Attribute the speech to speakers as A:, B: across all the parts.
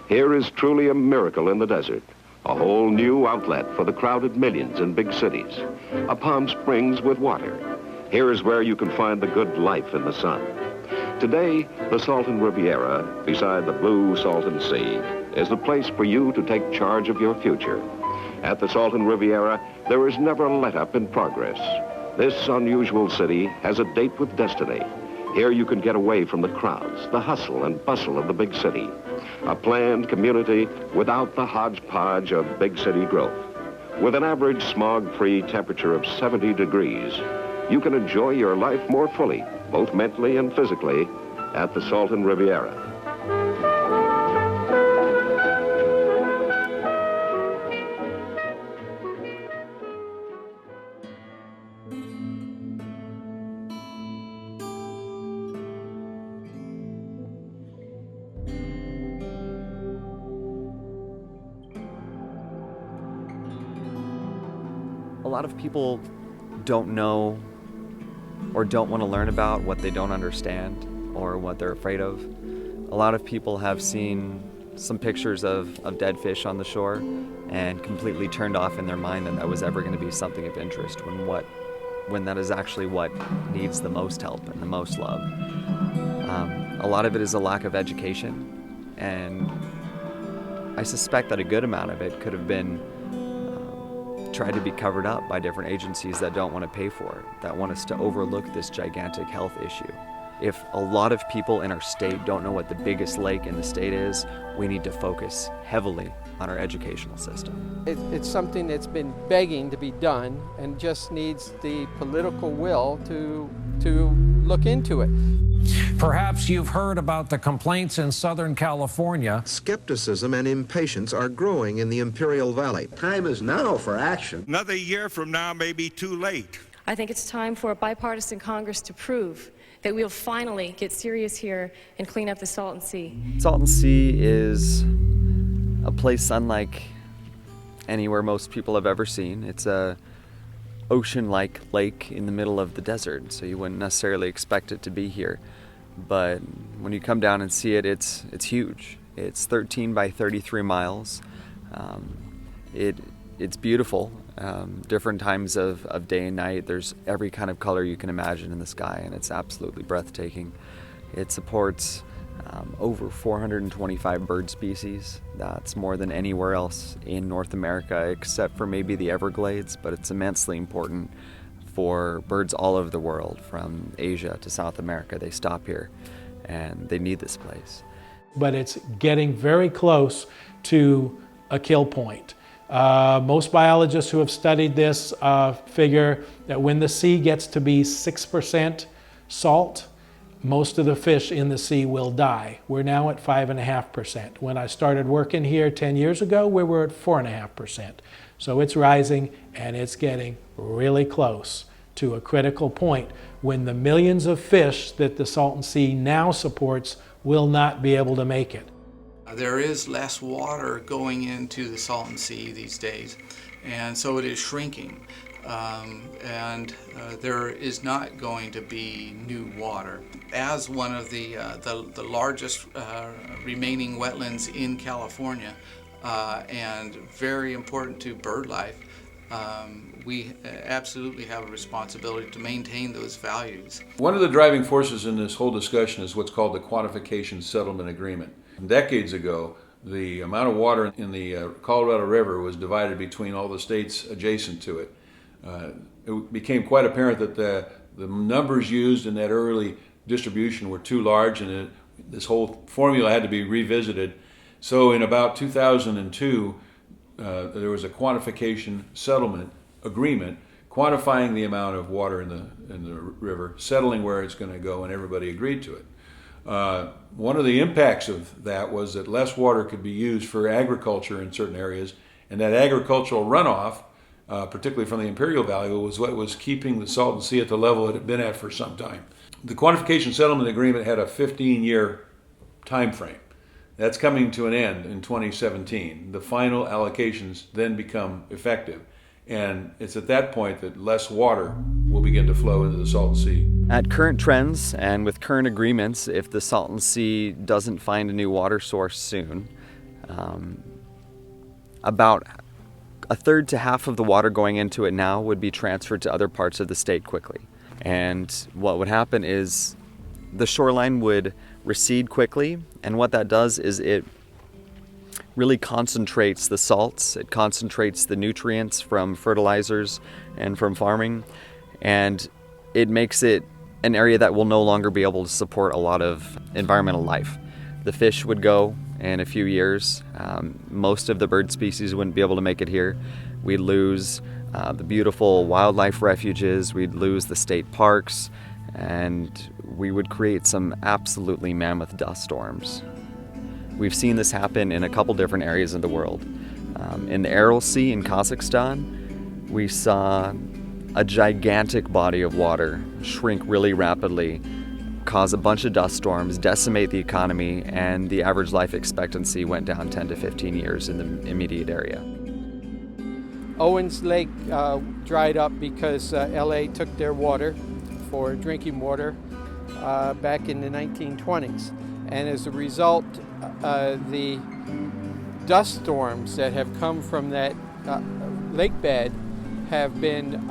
A: Here is truly a miracle in the desert. A whole new outlet for the crowded millions in big cities. A Palm Springs with water. Here is where you can find the good life in the sun. Today, the Salton Riviera, beside the blue Salton Sea, is the place for you to take charge of your future. At the Salton Riviera, there is never a let-up in progress. This unusual city has a date with destiny. Here you can get away from the crowds, the hustle and bustle of the big city. A planned community without the hodgepodge of big city growth. With an average smog-free temperature of 70 degrees, you can enjoy your life more fully, both mentally and physically, at the Salton Riviera.
B: A lot of people don't know or don't want to learn about what they don't understand or what they're afraid of. A lot of people have seen some pictures of dead fish on the shore and completely turned off in their mind that was ever going to be something of interest when that is actually what needs the most help and the most love. A lot of it is a lack of education, and I suspect that a good amount of it could have been tried to be covered up by different agencies that don't want to pay for it, that want us to overlook this gigantic health issue. If a lot of people in our state don't know what the biggest lake in the state is, we need to focus heavily on our educational system.
C: It's something that's been begging to be done and just needs the political will to look into it.
D: Perhaps you've heard about the complaints in Southern California.
E: Skepticism and impatience are growing in the Imperial Valley.
F: Time is now for action.
G: Another year from now may be too late.
H: I think it's time for a bipartisan Congress to prove that we'll finally get serious here and clean up the Salton Sea.
B: Salton Sea is a place unlike anywhere most people have ever seen. It's a ocean-like lake in the middle of the desert, so you wouldn't necessarily expect it to be here. But when you come down and see it, it's huge. It's 13 by 33 miles. It's beautiful. Different times of day and night. There's every kind of color you can imagine in the sky, and it's absolutely breathtaking. It supports over 425 bird species. That's more than anywhere else in North America, except for maybe the Everglades, but it's immensely important for birds all over the world, from Asia to South America. They stop here, and they need this place.
I: But it's getting very close to a kill point. Most biologists who have studied this figure that when the sea gets to be 6% salt, most of the fish in the sea will die. We're now at 5.5%. When I started working here 10 years ago, we were at 4.5%. So it's rising, and it's getting really close to a critical point when the millions of fish that the Salton Sea now supports will not be able to make it.
J: There is less water going into the Salton Sea these days, and so it is shrinking. There is not going to be new water. As one of the largest remaining wetlands in California, and very important to bird life, we absolutely have a responsibility to maintain those values.
K: One of the driving forces in this whole discussion is what's called the Quantification Settlement Agreement. Decades ago, the amount of water in the Colorado River was divided between all the states adjacent to it. It became quite apparent that the numbers used in that early distribution were too large, and this whole formula had to be revisited. So in about 2002, there was a Quantification Settlement Agreement quantifying the amount of water in the river, settling where it's going to go, and everybody agreed to it. One of the impacts of that was that less water could be used for agriculture in certain areas, and that agricultural runoff, particularly from the Imperial Valley, was what was keeping the Salton Sea at the level it had been at for some time. The Quantification Settlement Agreement had a 15-year time frame. That's coming to an end in 2017. The final allocations then become effective. And it's at that point that less water will begin to flow into the Salton Sea.
B: At current trends and with current agreements, if the Salton Sea doesn't find a new water source soon, About a third to half of the water going into it now would be transferred to other parts of the state quickly. And what would happen is the shoreline would recede quickly, and what that does is it really concentrates the salts, it concentrates the nutrients from fertilizers and from farming, and it makes it an area that will no longer be able to support a lot of environmental life. The fish would go in a few years. Most of the bird species wouldn't be able to make it here. We'd lose the beautiful wildlife refuges, we'd lose the state parks, and we would create some absolutely mammoth dust storms. We've seen this happen in a couple different areas of the world. In the Aral Sea in Kazakhstan, we saw a gigantic body of water shrink really rapidly, cause a bunch of dust storms, decimate the economy, and the average life expectancy went down 10 to 15 years in the immediate area.
C: Owens Lake dried up because LA took their water for drinking water back in the 1920s. And as a result, the dust storms that have come from that lake bed have been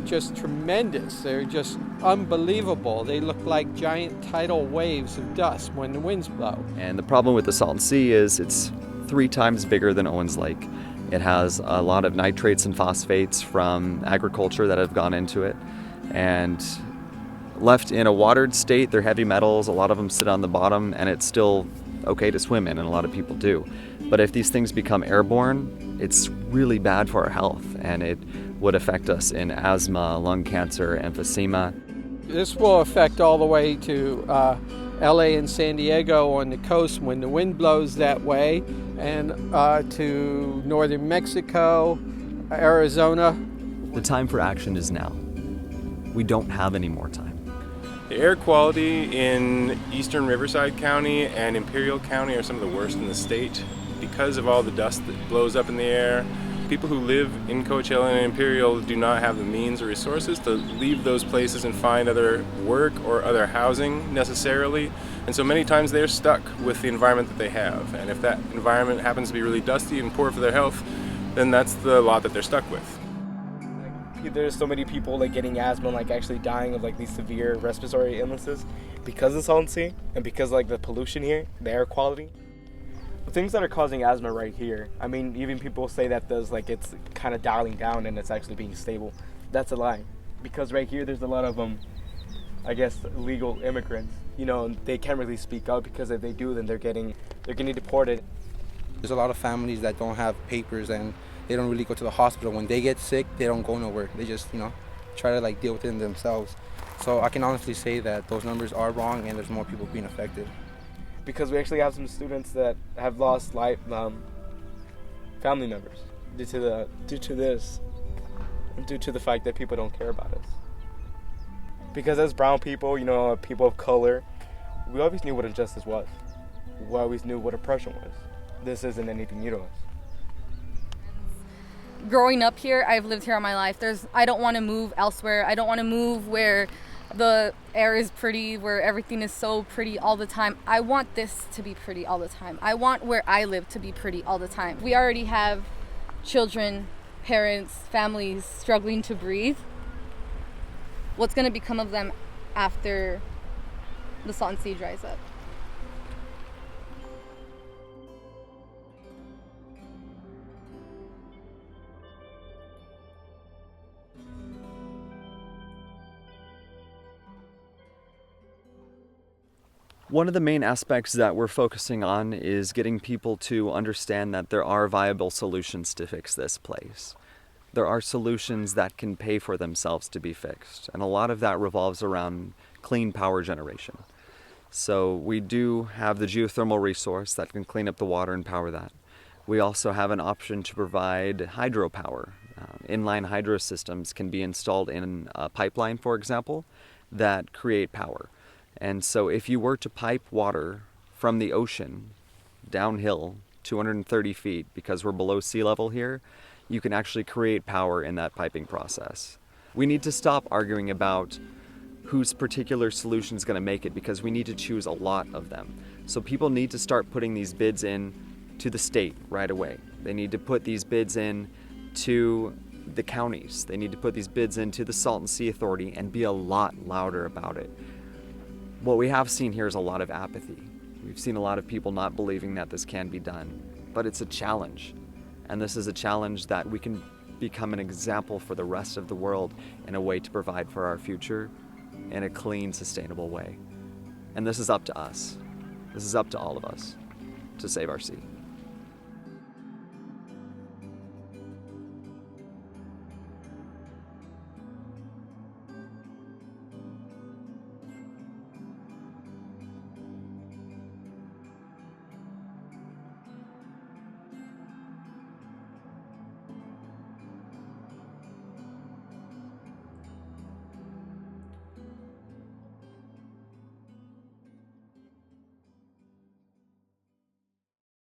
C: just tremendous. They're just unbelievable. They look like giant tidal waves of dust when the winds blow.
B: And the problem with the Salton Sea is it's 3 times bigger than Owens Lake. It has a lot of nitrates and phosphates from agriculture that have gone into it. And left in a watered state, they're heavy metals. A lot of them sit on the bottom, and it's still okay to swim in, and a lot of people do. But if these things become airborne, it's really bad for our health, and it would affect us in asthma, lung cancer, emphysema.
C: This will affect all the way to LA and San Diego on the coast when the wind blows that way, and to northern Mexico, Arizona.
B: The time for action is now. We don't have any more time.
L: The air quality in eastern Riverside County and Imperial County are some of the worst in the state because of all the dust that blows up in the air. People who live in Coachella and Imperial do not have the means or resources to leave those places and find other work or other housing necessarily. And so many times they're stuck with the environment that they have. And if that environment happens to be really dusty and poor for their health, then that's the lot that they're stuck with.
M: There's so many people like getting asthma, like actually dying of like these severe respiratory illnesses because of the Salton Sea and because like the pollution here, the air quality. The things that are causing asthma right here, I mean, even people say that there's like it's kind of dialing down and it's actually being stable. That's a lie, because right here there's a lot of I guess illegal immigrants. You know, and they can't really speak out because if they do, then they're getting deported.
N: There's a lot of families that don't have papers and they don't really go to the hospital. When they get sick, they don't go nowhere. They just, try to like deal with it themselves. So I can honestly say that those numbers are wrong and there's more people being affected.
M: Because we actually have some students that have lost family members due to this, and due to the fact that people don't care about us. Because as brown people, people of color, we always knew what injustice was. We always knew what oppression was. This isn't anything new to us.
O: Growing up here, I've lived here all my life. I don't want to move elsewhere. I don't want to move where the air is pretty, where everything is so pretty all the time. I want this to be pretty all the time. I want where I live to be pretty all the time. We already have children, parents, families struggling to breathe. What's going to become of them after the Salton Sea dries up?
B: One of the main aspects that we're focusing on is getting people to understand that there are viable solutions to fix this place. There are solutions that can pay for themselves to be fixed, and a lot of that revolves around clean power generation. So we do have the geothermal resource that can clean up the water and power that. We also have an option to provide hydropower. Inline hydro systems can be installed in a pipeline, for example, that create power. And so if you were to pipe water from the ocean downhill 230 feet, because we're below sea level here, you can actually create power in that piping process. We need to stop arguing about whose particular solution is going to make it, because we need to choose a lot of them. So people need to start putting these bids in to the state right away. They need to put these bids in to the counties. They need to put these bids into the Salton Sea Authority and be a lot louder about it. What we have seen here is a lot of apathy. We've seen a lot of people not believing that this can be done, but it's a challenge. And this is a challenge that we can become an example for the rest of the world in a way to provide for our future in a clean, sustainable way. And this is up to us. This is up to all of us to save our sea.